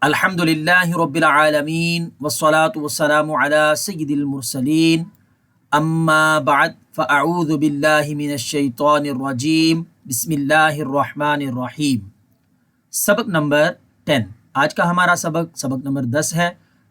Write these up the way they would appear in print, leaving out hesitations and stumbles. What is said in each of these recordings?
अल्हम्दुलिल्लाहि रब्बिल आलमीन वस्सलातु वस्सलामु अला सय्यिदिल मुरसलीन अम्मा बाद फ़अऊज़ु बिल्लाहि मिनश शैतानिर रजीम बिस्मिल्लाहिर रहमानिर रहीम। सबक नंबर 10। आज का हमारा सबक नंबर 10 है।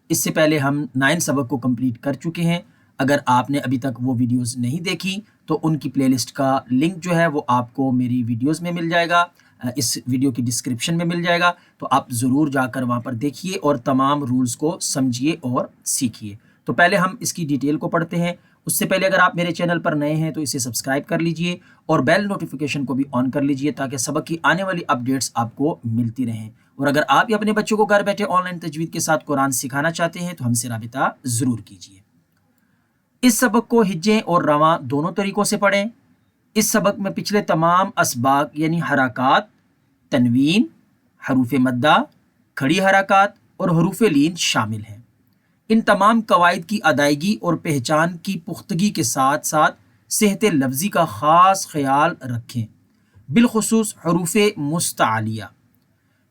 इससे पहले हम 9 सबक को कंप्लीट कर चुके हैं। अगर आपने अभी तक वो वीडियोस नहीं देखी तो उनकी प्लेलिस्ट का लिंक जो है वो आपको मेरी वीडियोस में मिल जाएगा, इस वीडियो की डिस्क्रिप्शन में मिल जाएगा। तो आप ज़रूर जाकर वहाँ पर देखिए और तमाम रूल्स को समझिए और सीखिए। तो पहले हम इसकी डिटेल को पढ़ते हैं। उससे पहले अगर आप मेरे चैनल पर नए हैं तो इसे सब्सक्राइब कर लीजिए और बेल नोटिफिकेशन को भी ऑन कर लीजिए ताकि सबक की आने वाली अपडेट्स आपको मिलती रहें। और अगर आप अपने बच्चों को घर बैठे ऑनलाइन तजवीद के साथ कुरान सिखाना चाहते हैं तो हमसे राबिता ज़रूर कीजिए। इस सबक को हिज्जे और रवां दोनों तरीक़ों से पढ़ें। इस सबक में पिछले तमाम असबाक यानी हरकात, तनवीन, हरूफ मद्दा, खड़ी हरकात और हरूफ लीन शामिल हैं। इन तमाम कवायद की अदायगी और पहचान की पुख्तगी के साथ साथ सेहत लफ्ज़ी का ख़ास ख्याल रखें, बिलखुसूस हरूफ मुस्तआलिया।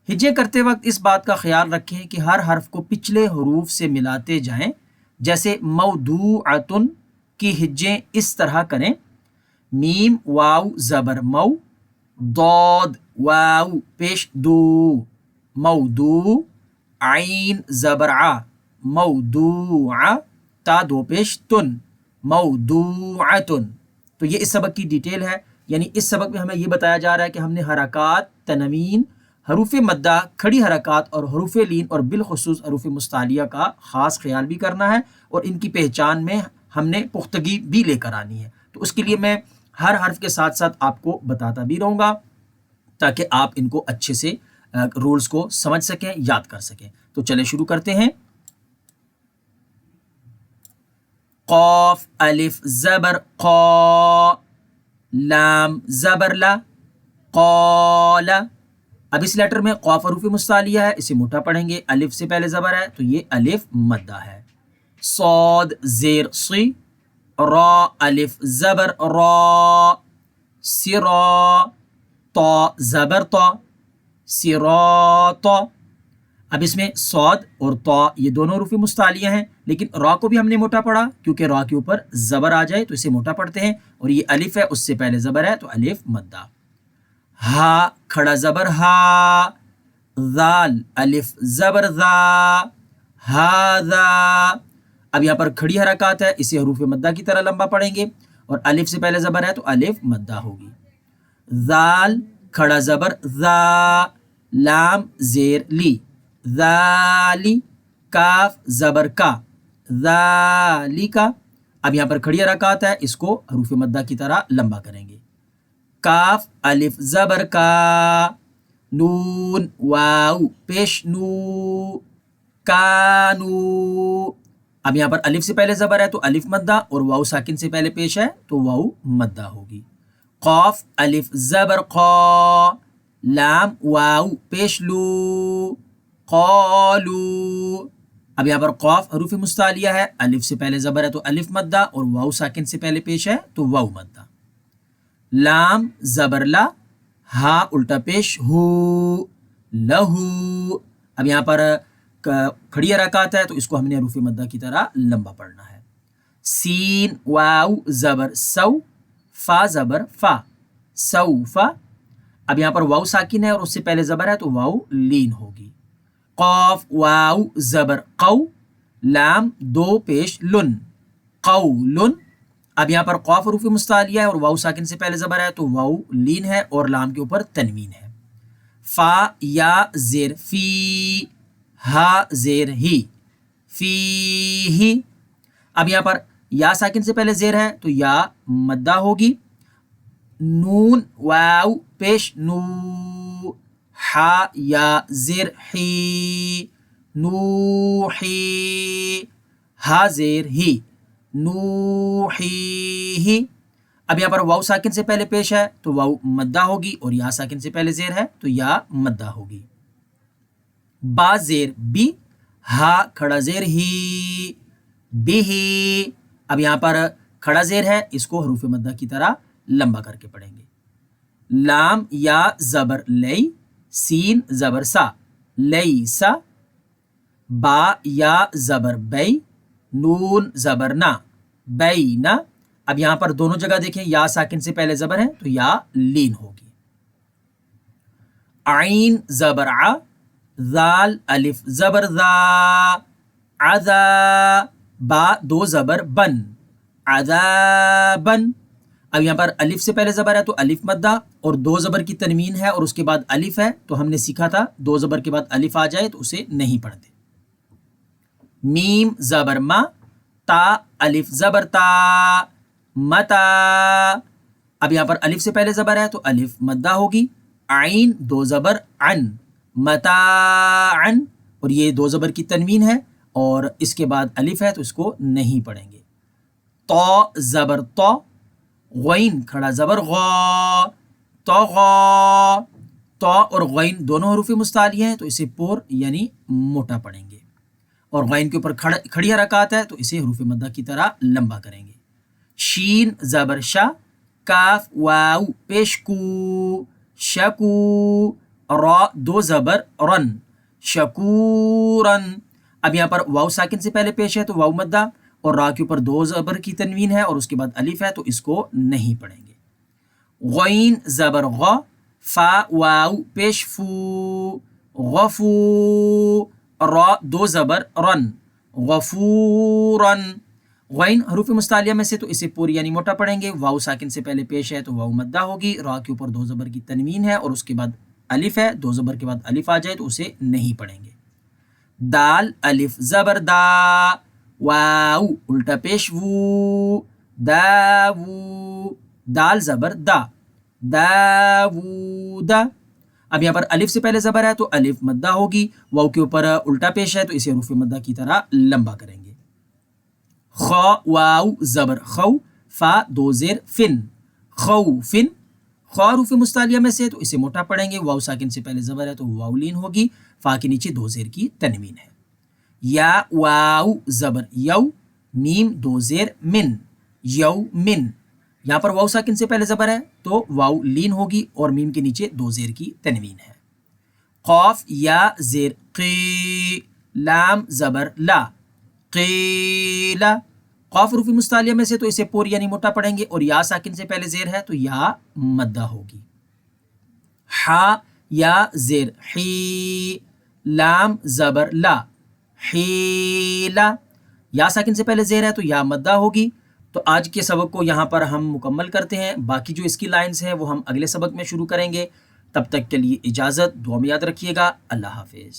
हिज्जे करते वक्त इस बात का ख्याल रखें कि हर हर्फ को पिछले हरूफ से मिलाते जाएं। जैसे मौदूअतुन की हिज्जे इस तरह करें: मीम वाव ज़बर मऊ, दौद वाव पेश दू, मौदू, आइन ज़बर आ, मौदूआ, ता दो पेश तुन, मौदूअतुन। तो ये इस सबक की डिटेल है। यानी इस सबक में हमें ये बताया जा रहा है कि हमने हरकात, तनवीन, हरूफ मद्दा, खड़ी हरकात और हरूफ लीन और बिलखुसूस हरूफ मुस्तालिया का ख़ास ख्याल भी करना है और इनकी पहचान में हमने पुख्तगी भी लेकर आनी है। तो उसके लिए मैं हर हर्फ के साथ साथ आपको बताता भी रहूँगा ताकि आप इनको अच्छे से रूल्स को समझ सकें, याद कर सकें। तो चले शुरू करते हैं। क़ाफ अलिफ ज़बर क़ा, लाम ज़बर ला, क़ाला। अब इस लेटर में क़ाफ हरूफ मुस्तालिया है, इसे मोटा पढ़ेंगे। अलिफ से पहले ज़बर है तो ये अलिफ मद्दा है। सौद ज़ेर सी, रा अलिफ ज़बर रा, सिरा, ता ज़बर ता, सिराता। अब इसमें सौद और ता ये दोनों हरूफ मुस्तालिया हैं, लेकिन रा को भी हमने मोटा पढ़ा क्योंकि रा के ऊपर ज़बर आ जाए तो इसे मोटा पढ़ते हैं। और ये अलिफ है, उससे पहले ज़बर है तो अलिफ मद्दा। हा खड़ा ज़बर हा, ज़ाल अलिफ ज़बर ज़ा, हाज़ा। अब यहाँ पर खड़ी हरकत है, इसे हरूफ मद्दा की तरह लंबा पढ़ेंगे और अलिफ से पहले ज़बर है तो अलिफ मद्दा होगी। ज़ाल खड़ा ज़बर ज़ा, लाम ज़ेर ली, ज़ाली, काफ ज़बर का, ज़ालिका। अब यहाँ पर खड़ी हरकत है, इसको हरूफ मद्दा की तरह लंबा करेंगे। काफ अलिफ ज़बर का, नून वाव पेश नू, कानू। अब यहाँ पर अलिफ से पहले ज़बर है तो अलिफ मद्दा और वाव साकिन से पहले पेश है तो वाव मद्दा होगी। क़ाफ अलिफ ज़बर क़ा, लाम वाव पेश लू, क़ालू। अब यहाँ पर क़ाफ हरूफ मुस्तालिया है, अलिफ से पहले ज़बर है तो अलिफ मद्दा और वाव साकिन से पहले पेश है तो वाव मद्दा। लाम ज़बर ला, हा उल्टा पेश हू, लहू। अब यहाँ पर खड़ी हरकत है तो इसको हमने हरूफ मद्दा की तरह लंबा पढ़ना है। सीन वाव ज़बर सौ, फा ज़बर फा, सौफा। अब यहाँ पर वाव साकिन है और उससे पहले ज़बर है तो वाव लीन होगी। क़ाफ वाव ज़बर क़ौ, लाम दो पेश लुन, क़ौलुन। अब यहाँ पर क़ाफ हरूफ मुस्तालिया है और वाव साकिन से पहले ज़बर है तो वाव लीन है और लाम के ऊपर तनवीन है। फ़ा या ज़ेर फ़ी, हा ज़ेर ही, फ़ीही। अब यहाँ पर या साकिन से पहले ज़ेर है तो या मद्दा होगी। नून वाव पेश नू, हा या ज़ेर ही, नूही, हा ज़ेर ही, नूही। अब यहाँ पर वाव साकिन से पहले पेश है तो वाव मद्दा होगी और या साकिन से पहले ज़ेर है तो या मद्दा होगी। बा ज़ेर बी, हा खड़ा ज़ेर ही, बिही। अब यहाँ पर खड़ा ज़ेर है, इसको हरूफ मद्दा की तरह लंबा करके पढ़ेंगे। लाम या ज़बर लई, सीन ज़बर सा, लईसा। با یا زبر بے، نون زبر نا، بینا. اب یہاں پر دونوں جگہ دیکھیں یا ساکن سے پہلے زبر ہے تو یا لین ہوگی. عین زبر ع، ذال الف زبر ذا، عذا، با دو زبر بن، عذابن. اب یہاں پر الف سے پہلے زبر ہے تو الف مدہ اور دو زبر کی تنوین ہے اور اس کے بعد الف ہے، تو ہم نے سیکھا تھا دو زبر کے بعد الف آ جائے تو اسے نہیں پڑھتے. میم زبر ما، تا الف زبر تا، متا. اب یہاں پر الف سے پہلے زبر ہے تو الف مدہ ہوگی. عین دو زبر عن، متاعن، اور یہ دو زبر کی تنوین ہے اور اس کے بعد الف ہے تو اس کو نہیں پڑھیں گے. تو زبر تو، غین کھڑا زبر غا، طغا. تو اور غین دونوں حروف مستعلیہ ہیں تو اسے پور یعنی موٹا پڑھیں گے، اور غین کے اوپر کھڑی حرکات ہے تو اسے حروف مدہ کی طرح لمبا کریں گے. شین زبر شا، کاف واو پیش کو، شکو. را دو زبر رن، شکورن. اب یہاں پر واو ساکن سے پہلے پیش ہے تو واو مدہ، اور را کے اوپر دو زبر کی تنوین ہے اور اس کے بعد الف ہے تو اس کو نہیں پڑھیں گے. غین زبر غ، فا واو پیش فو، غفو. را دو زبر رن، غفورن. غین حروف مستعلیہ میں سے تو اسے پوری یعنی موٹا پڑھیں گے. واو ساکن سے پہلے پیش ہے تو واو مدہ ہوگی، را کے اوپر دو زبر کی تنوین ہے اور اس کے بعد الف ہے، دو زبر کے بعد الف آ جائے تو اسے نہیں پڑھیں گے. دال الف زبر دا، واو الٹا پیش وو، داوو. دال زبر دا، داوودا. اب یہاں پر الف سے پہلے زبر ہے تو الف مدہ ہوگی، واو کے اوپر الٹا پیش ہے تو اسے حروف مدہ کی طرح لمبا کریں گے. خا واو زبر خو، فا دو زیر فن، خوفن. خا حروف مستعلیہ میں سے تو اسے موٹا پڑھیں گے، واو ساکن سے پہلے زبر ہے تو واو لین ہوگی، فا کے نیچے دو زیر کی تنوین ہے. یا واو زبر یو، میم دو زیر من، یو من. یہاں پر واو ساکن سے پہلے زبر ہے تو واو لین ہوگی اور میم کے نیچے دو زیر کی تنوین ہے. قاف یا زیر قی، لام زبر لا، قیلا. قاف حروف مستعلیہ میں سے تو اسے پور یعنی موٹا پڑھیں گے اور یا ساکن سے پہلے زیر ہے تو یا مدہ ہوگی. ہا یا زیر حی، لام زبر لا، حیلا. یا ساکن سے پہلے زیر ہے تو یا مدہ ہوگی. تو آج کے سبق کو یہاں پر ہم مکمل کرتے ہیں، باقی جو اس کی لائنز ہیں وہ ہم اگلے سبق میں شروع کریں گے. تب تک کے لیے اجازت، دعا میں یاد رکھیے گا. اللہ حافظ.